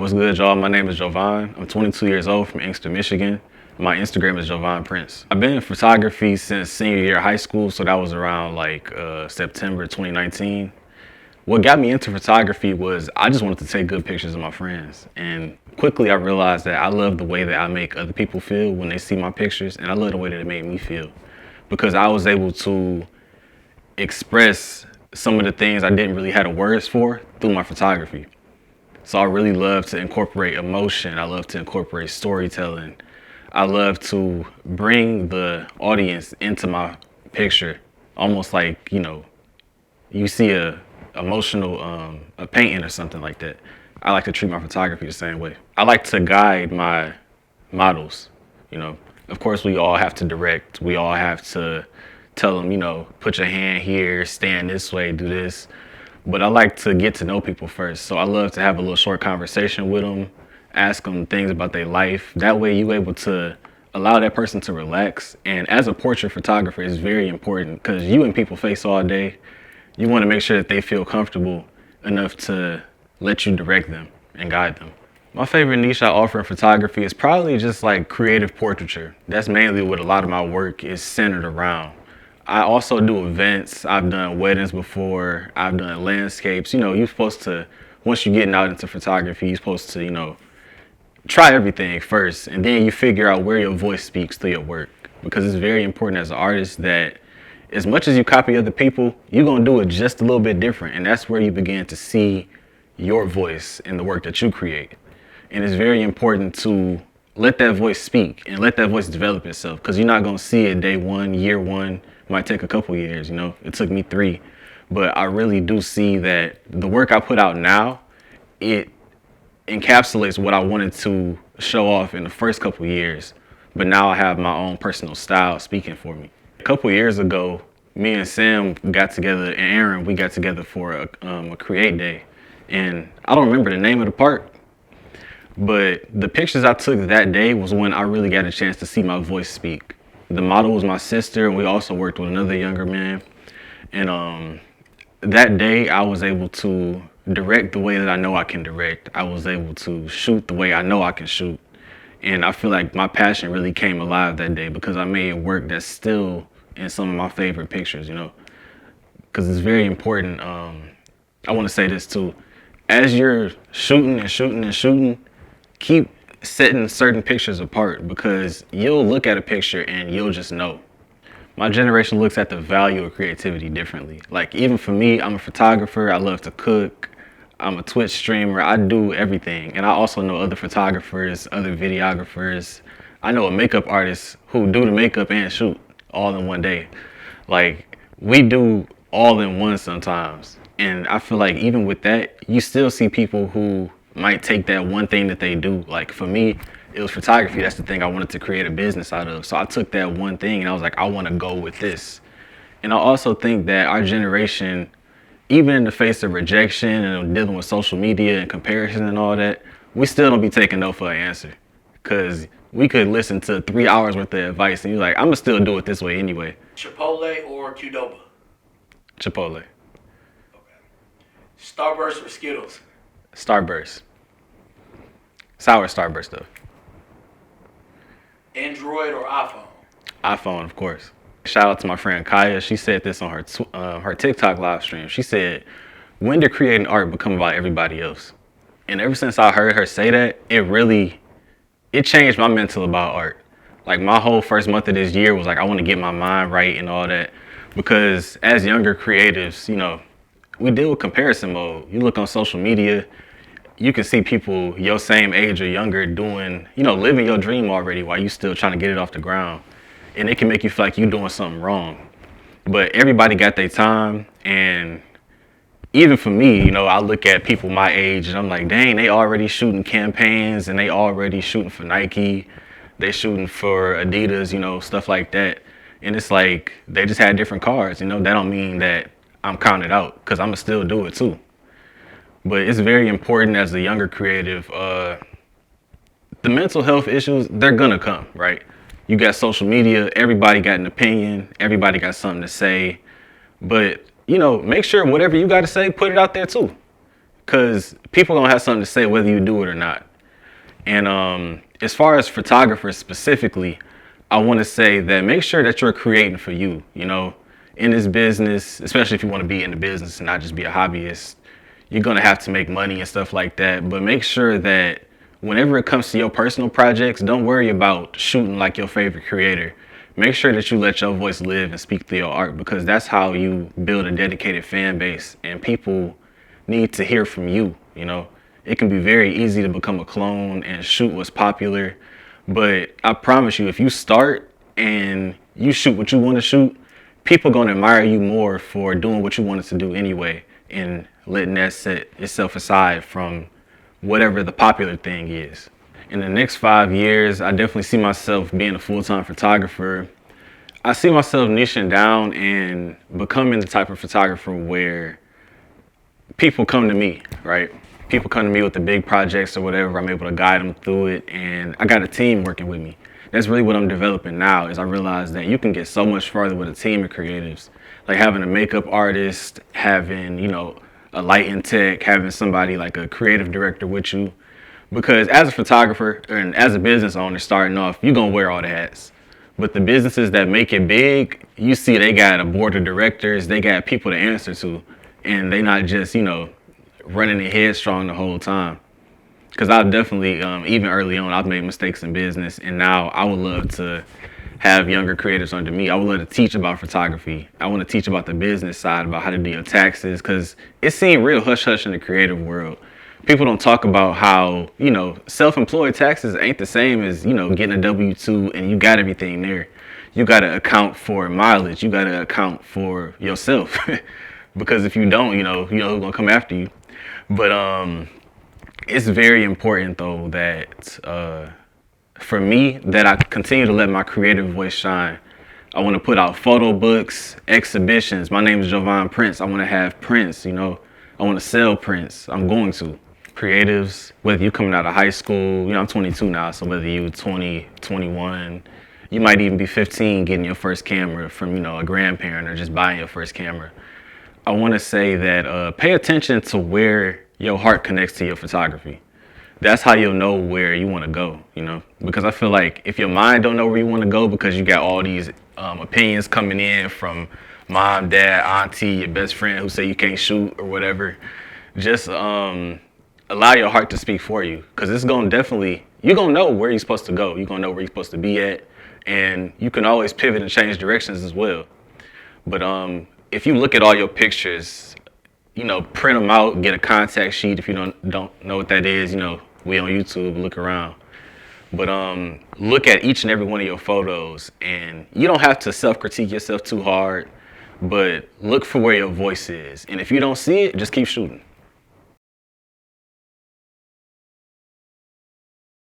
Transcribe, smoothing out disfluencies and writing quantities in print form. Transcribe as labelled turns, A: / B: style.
A: What's good, y'all? My name is Jovan. I'm 22 years old from Inkster, Michigan. My Instagram is Jovanprints. I've been in photography since senior year of high school, so that was around September 2019. What got me into photography was I just wanted to take good pictures of my friends. And quickly I realized that I love the way that I make other people feel when they see my pictures, and I love the way that it made me feel. Because I was able to express some of the things I didn't really have the words for through my photography. So I really love to incorporate emotion. I love to incorporate storytelling. I love to bring the audience into my picture, almost like, you see a emotional a painting or something like that. I like to treat my photography the same way. I like to guide my models. Of course we all have to direct. We all have to tell them, put your hand here, stand this way, do this. But I like to get to know people first. So I love to have a little short conversation with them, ask them things about their life. That way you're able to allow that person to relax. And as a portrait photographer, it's very important because you and people face all day. You want to make sure that they feel comfortable enough to let you direct them and guide them. My favorite niche I offer in photography is probably just like creative portraiture. That's mainly what a lot of my work is centered around. I also do events. I've done weddings before. I've done landscapes. You're supposed to, once you're getting out into photography, you're supposed to, try everything first, and then you figure out where your voice speaks through your work. Because it's very important as an artist that as much as you copy other people, you're going to do it just a little bit different. And that's where you begin to see your voice in the work that you create. And it's very important to let that voice speak and let that voice develop itself, because you're not going to see it day one, year one. It might take a couple years. It took me 3. But I really do see that the work I put out now, it encapsulates what I wanted to show off in the first couple years. But now I have my own personal style speaking for me. A couple years ago, me and Sam got together, and Aaron, we got together for a create day. And I don't remember the name of the park, but the pictures I took that day was when I really got a chance to see my voice speak. The model was my sister, and we also worked with another younger man. And that day I was able to direct the way that I know I can direct. I was able to shoot the way I know I can shoot. And I feel like my passion really came alive that day because I made work that's still in some of my favorite pictures, because it's very important. I want to say this too. As you're shooting and shooting and shooting, keep setting certain pictures apart, because you'll look at a picture and you'll just know. My generation looks at the value of creativity differently. Like, even for me, I'm a photographer. I love to cook. I'm a Twitch streamer. I do everything. And I also know other photographers, other videographers. I know a makeup artist who do the makeup and shoot all in one day. Like, we do all in one sometimes. And I feel like even with that, you still see people who might take that one thing that they do. Like, for me, it was photography. That's the thing I wanted to create a business out of. So I took that one thing and I was like, I want to go with this. And I also think that our generation, even in the face of rejection and dealing with social media and comparison and all that, we still don't be taking no for an answer. Because we could listen to 3 hours worth of advice and you're like, I'm going to still do it this way anyway.
B: Chipotle or Qdoba?
A: Chipotle.
B: Okay. Starburst or Skittles?
A: Starburst. Sour Starburst though.
B: Android or iPhone?
A: iPhone, of course. Shout out to my friend Kaya. She said this on her TikTok live stream. She said, when did creating art become about everybody else? And ever since I heard her say that, it changed my mental about art. Like, my whole first month of this year was like, I want to get my mind right and all that. Because as younger creatives, we deal with comparison mode. You look on social media, you can see people your same age or younger doing, living your dream already while you still trying to get it off the ground. And it can make you feel like you're doing something wrong. But everybody got their time. And even for me, I look at people my age and I'm like, dang, they already shooting campaigns and they already shooting for Nike. They shooting for Adidas, stuff like that. And it's like, they just had different cards. That don't mean that I'm counted out, because I'm going to still do it too. But it's very important as a younger creative, the mental health issues, they're gonna come, right? You got social media, everybody got an opinion, everybody got something to say. But, make sure whatever you got to say, put it out there too. because people gonna have something to say whether you do it or not. And as far as photographers specifically, I want to say that make sure that you're creating for you. You know, in this business, especially if you want to be in the business and not just be a hobbyist, you're gonna have to make money and stuff like that. But make sure that whenever it comes to your personal projects, don't worry about shooting like your favorite creator. Make sure that you let your voice live and speak through your art, because that's how you build a dedicated fan base, and people need to hear from you. You know, it can be very easy to become a clone and shoot what's popular, but I promise you, if you start and you shoot what you want to shoot, people gonna admire you more for doing what you wanted to do anyway, and letting that set itself aside from whatever the popular thing is. In the next 5 years, I definitely see myself being a full-time photographer. I see myself niching down and becoming the type of photographer where people come to me, right? People come to me with the big projects or whatever. I'm able to guide them through it, and I got a team working with me. That's really what I'm developing now, is I realize that you can get so much farther with a team of creatives. Like having a makeup artist, having, you know, a lighting tech, having somebody like a creative director with you. Because as a photographer and as a business owner starting off, you're gonna wear all the hats. But the businesses that make it big, you see they got a board of directors, they got people to answer to, and they not just, you know, running their headstrong the whole time. Because I've definitely, even early on, I've made mistakes in business, and now I would love to have younger creators under me. I would love to teach about photography. I want to teach about the business side, about how to do your taxes, because it seemed real hush-hush in the creative world. People don't talk about how, you know, self-employed taxes ain't the same as, you know, getting a W-2 and you got everything there. You got to account for mileage. You got to account for yourself. Because if you don't, you know who's going to come after you. But it's very important, though, that for me, that I continue to let my creative voice shine. I want to put out photo books, exhibitions. My name is Jovanprints. I want to have prints, you know. I want to sell prints. I'm going to. Creatives, whether you're coming out of high school, you know, I'm 22 now, so whether you're 20, 21, you might even be 15 getting your first camera from, you know, a grandparent, or just buying your first camera. I want to say that pay attention to where your heart connects to your photography. That's how you'll know where you want to go, you know, because I feel like if your mind don't know where you want to go because you got all these opinions coming in from mom, dad, auntie, your best friend who say you can't shoot or whatever, just allow your heart to speak for you, because it's going to definitely, you're going to know where you're supposed to go. You're going to know where you're supposed to be at, and you can always pivot and change directions as well. But if you look at all your pictures, you know, print them out, get a contact sheet. If you don't know what that is, you know, we on YouTube, look around. But look at each and every one of your photos, and you don't have to self-critique yourself too hard, but look for where your voice is. And if you don't see it, just keep shooting.